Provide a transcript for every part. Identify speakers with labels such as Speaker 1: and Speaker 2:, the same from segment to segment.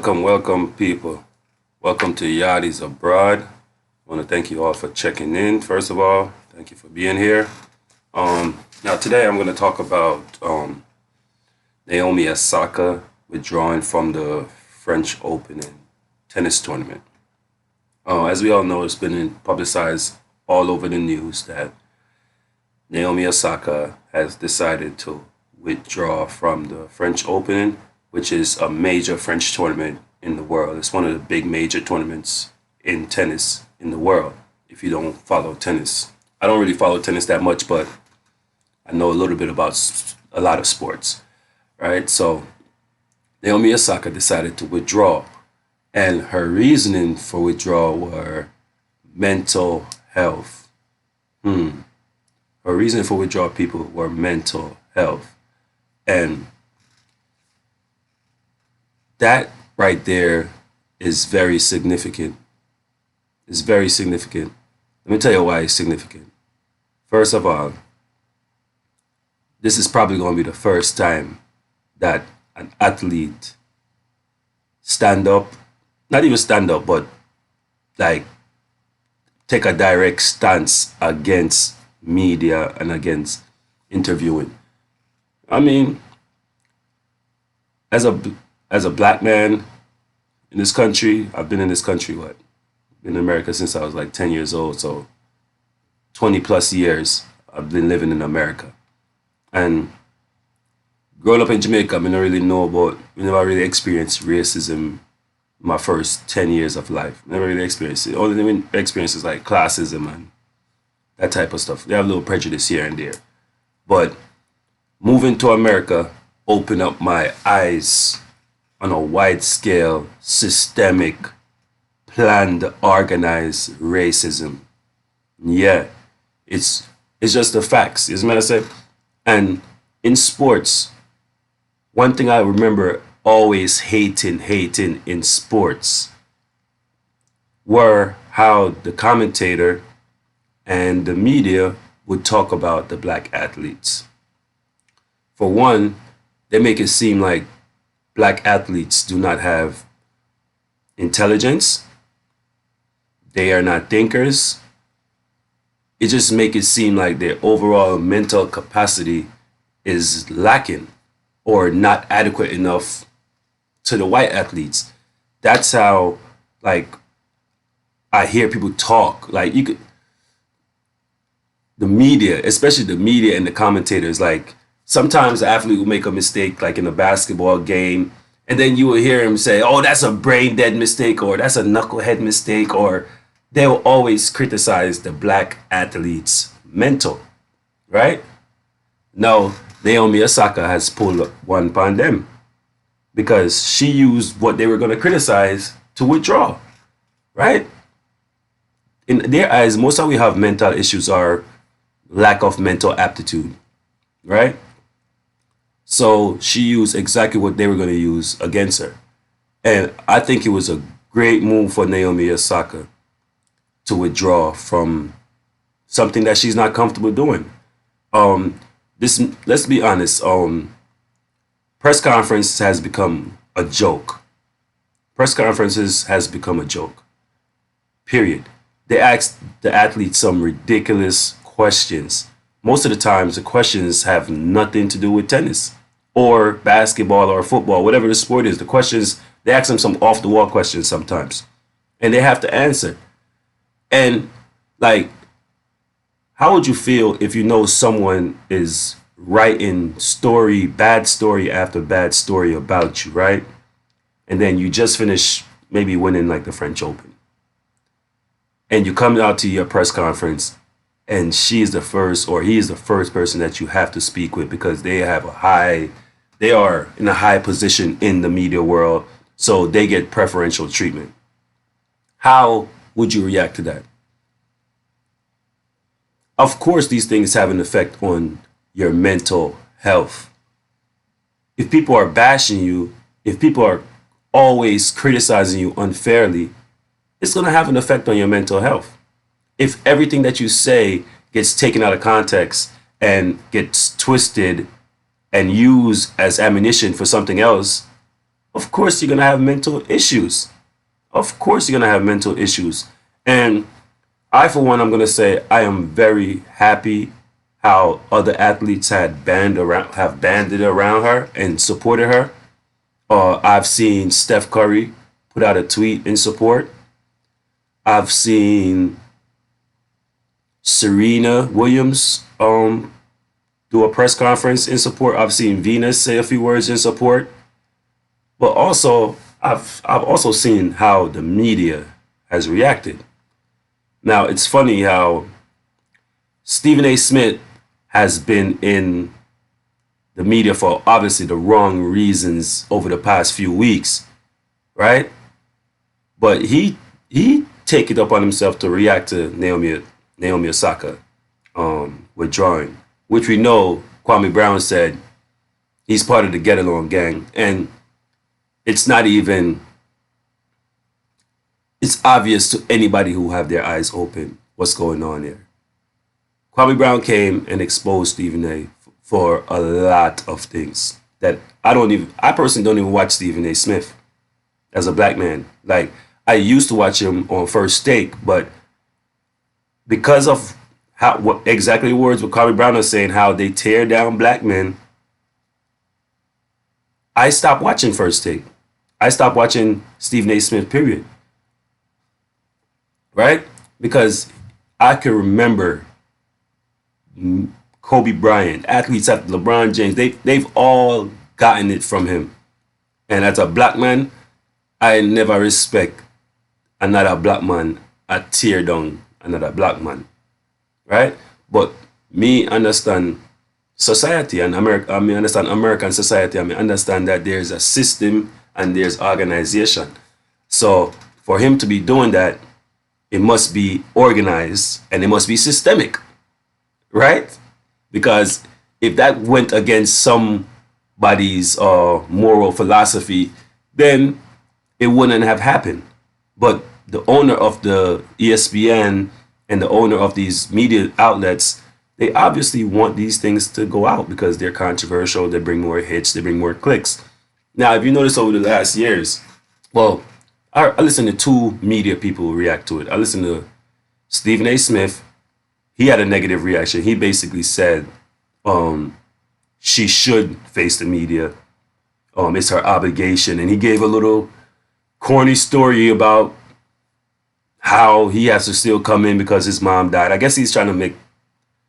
Speaker 1: Welcome, people. Welcome to Yachties Abroad. I want to thank you all for checking in. First of all, thank you for being here. Now, today I'm going to talk about Naomi Osaka withdrawing from the French Open tennis tournament. As we all know, it's been publicized all over the news that Naomi Osaka has decided to withdraw from the French Open, which is a major French tournament in the world. It's one of the big major tournaments in tennis in the world, if you don't follow tennis. I don't really follow tennis that much, but I know a little bit about a lot of sports, right? So Naomi Osaka decided to withdraw, and her reasoning for withdrawal were mental health. Her reason for withdrawal, people, were mental health. And that right there is very significant. It's very significant. Let me tell you why it's significant. First of all, this is probably going to be the first time that an athlete not even stand up, but like take a direct stance against media and against interviewing. I mean, as a black man in this country, I've been in this country, been in America since I was like 10 years old. So 20 plus years I've been living in America. And growing up in Jamaica, I never really experienced racism my first 10 years of life. Never really experienced it. Only experiences like classism and that type of stuff. They have a little prejudice here and there. But moving to America opened up my eyes on a wide scale, systemic, planned, organized racism. Yeah, it's just the facts. As a matter of fact, and in sports, one thing I remember always hating in sports were how the commentator and the media would talk about the black athletes. For one, they make it seem like black athletes do not have intelligence. They are not thinkers. It just makes it seem like their overall mental capacity is lacking or not adequate enough to the white athletes. That's how, like, I hear people talk. Like, the media, especially the media and the commentators, like, sometimes the athlete will make a mistake, like in a basketball game, and then you will hear him say, oh, that's a brain dead mistake, or that's a knucklehead mistake, or they will always criticize the black athlete's mental, right? Now, Naomi Osaka has pulled one upon them because she used what they were going to criticize to withdraw, right? In their eyes, most of we have mental issues are lack of mental aptitude, right? So she used exactly what they were going to use against her. And I think it was a great move for Naomi Osaka to withdraw from something that she's not comfortable doing. Let's be honest, press conference has become a joke. Press conferences has become a joke. Period. They ask the athletes some ridiculous questions. Most of the times, the questions have nothing to do with tennis or basketball or football, whatever the sport is. The questions, they ask them some off-the-wall questions sometimes, and they have to answer. And, like, how would you feel if you know someone is writing bad story after bad story about you, right? And then you just finish maybe winning, like, the French Open. And you come out to your press conference, and she is the first, or he is the first person that you have to speak with because they are in a high position in the media world, so they get preferential treatment. How would you react to that? Of course, these things have an effect on your mental health. If people are bashing you, if people are always criticizing you unfairly, it's going to have an effect on your mental health. If everything that you say gets taken out of context and gets twisted and used as ammunition for something else, of course you're going to have mental issues. Of course you're going to have mental issues. And I, for one, I'm going to say I am very happy how other athletes have banded around her and supported her. I've seen Steff Curry put out a tweet in support. I've seen Serena Williams do a press conference in support. I've seen Venus say a few words in support. But also, I've also seen how the media has reacted. Now, it's funny how Stephan A Smith has been in the media for obviously the wrong reasons over the past few weeks, right? But he take it upon himself to react to Naomi Osaka withdrawing, which we know Kwame Brown said he's part of the Get Along gang, and it's not even, it's obvious to anybody who have their eyes open what's going on there. Kwame Brown came and exposed Stephen A for a lot of things that I personally don't even watch Stephen A Smith as a black man. Like, I used to watch him on First Take, but because of what exactly the words what Kwame Brown was saying, how they tear down black men, I stopped watching First Take. I stopped watching Stephen A Smith, period. Right? Because I can remember Kobe Bryant, athletes after LeBron James, they've all gotten it from him. And as a black man, I never respect another black man I tear down another black man. Right? But me understand society and America, I mean understand American society, I mean understand that there's a system and there's organization. So for him to be doing that, it must be organized and it must be systemic. Right? Because if that went against somebody's moral philosophy, then it wouldn't have happened. But the owner of the ESPN and the owner of these media outlets, they obviously want these things to go out because they're controversial, they bring more hits, they bring more clicks. Now, if you notice over the last years, well, I listened to two media people react to it. I listened to Stephen A. Smith. He had a negative reaction. He basically said she should face the media. It's her obligation. And he gave a little corny story about how he has to still come in because his mom died. I guess he's trying to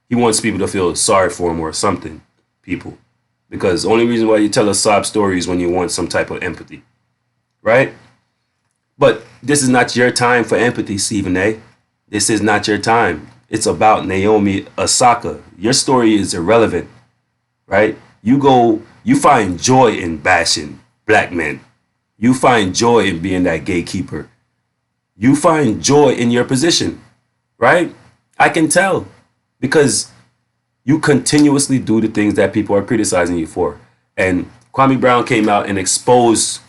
Speaker 1: he wants people to feel sorry for him or something, people. Because the only reason why you tell a sob story is when you want some type of empathy, right? But this is not your time for empathy, Stephen A. This is not your time. It's about Naomi Osaka. Your story is irrelevant, right? You find joy in bashing black men. You find joy in being that gatekeeper. You find joy in your position, right? I can tell because you continuously do the things that people are criticizing you for. And Kwame Brown came out and exposed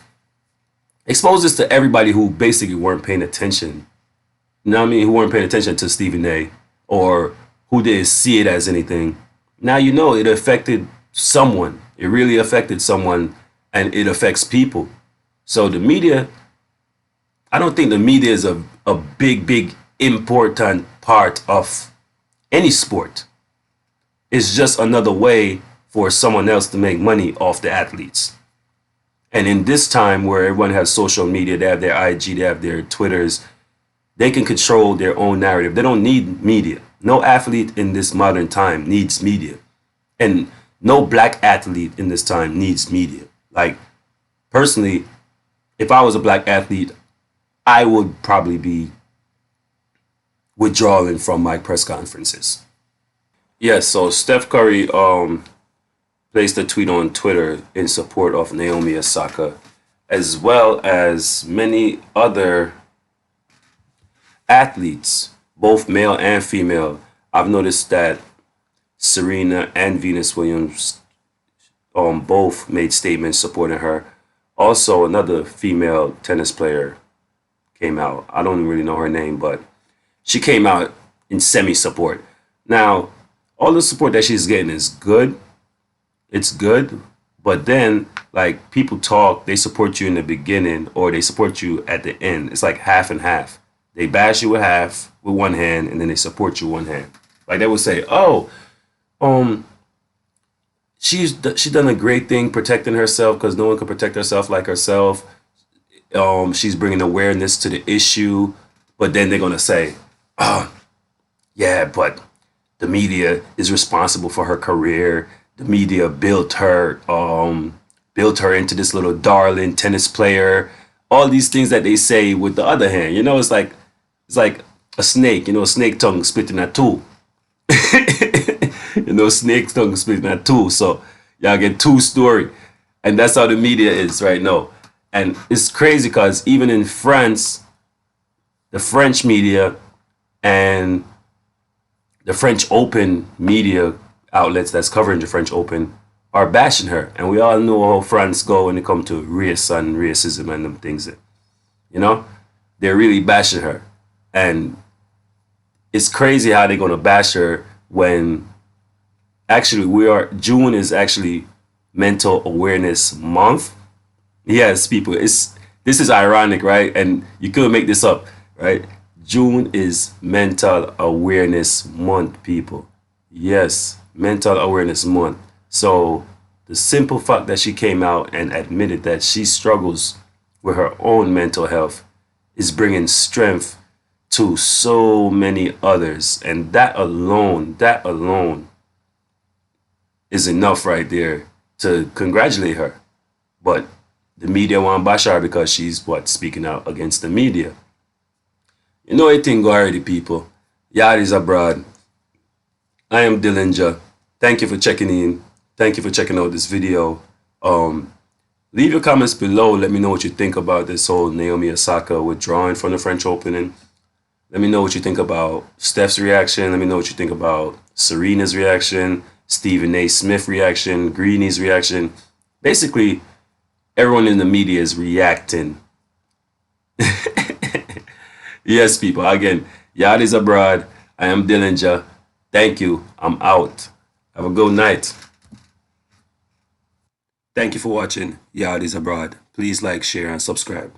Speaker 1: this to everybody who basically weren't paying attention. You know what I mean? Who weren't paying attention to Stephen A. or who didn't see it as anything. Now you know it affected someone. It really affected someone, and it affects people. So the media, I don't think the media is a big, important part of any sport. It's just another way for someone else to make money off the athletes. And in this time where everyone has social media, they have their IG, they have their Twitters, they can control their own narrative. They don't need media. No athlete in this modern time needs media. And no black athlete in this time needs media. Like, personally, if I was a black athlete, I would probably be withdrawing from my press conferences. Yes, so Steff Curry placed a tweet on Twitter in support of Naomi Osaka, as well as many other athletes, both male and female. I've noticed that Serena and Venus Williams both made statements supporting her. Also, another female tennis player came out. I don't really know her name, but she came out in semi-support. Now, all the support that she's getting is good. It's good. But then like people talk, they support you in the beginning or they support you at the end. It's like half and half. They bash you with half with one hand and then they support you one hand. Like they would say, "Oh, um, she done a great thing protecting herself because no one can protect herself like herself. She's bringing awareness to the issue." But then they're gonna say, "Oh, yeah, but the media is responsible for her career. The media built her into this little darling tennis player." All these things that they say with the other hand, it's like a snake, a snake tongue splitting at two. Snake tongue splitting at two. So y'all get two story, and that's how the media is right now. And it's crazy because even in France, the French media and the French Open media outlets that's covering the French Open are bashing her. And we all know how France go when it comes to race and racism and them things. They're really bashing her. And it's crazy how they're going to bash her when actually June is actually Mental Awareness Month. Yes, people, this is ironic, right? And you couldn't make this up, right? June is Mental Awareness Month, people. Yes, Mental Awareness Month. So the simple fact that she came out and admitted that she struggles with her own mental health is bringing strength to so many others. And that alone is enough right there to congratulate her. But the media want to bash her because she's speaking out against the media. You know a thing already, people. Yardis abroad. I am Dillinger. Thank you for checking in. Thank you for checking out this video. Leave your comments below. Let me know what you think about this whole Naomi Osaka withdrawing from the French Open. Let me know what you think about Steff's reaction. Let me know what you think about Serena's reaction, Stephan A Smith reaction, Greenie's reaction. Basically, everyone in the media is reacting. Yes, people. Again, Yardis abroad. I am Dillinger. Thank you. I'm out. Have a good night. Thank you for watching Yardis abroad. Please like, share, and subscribe.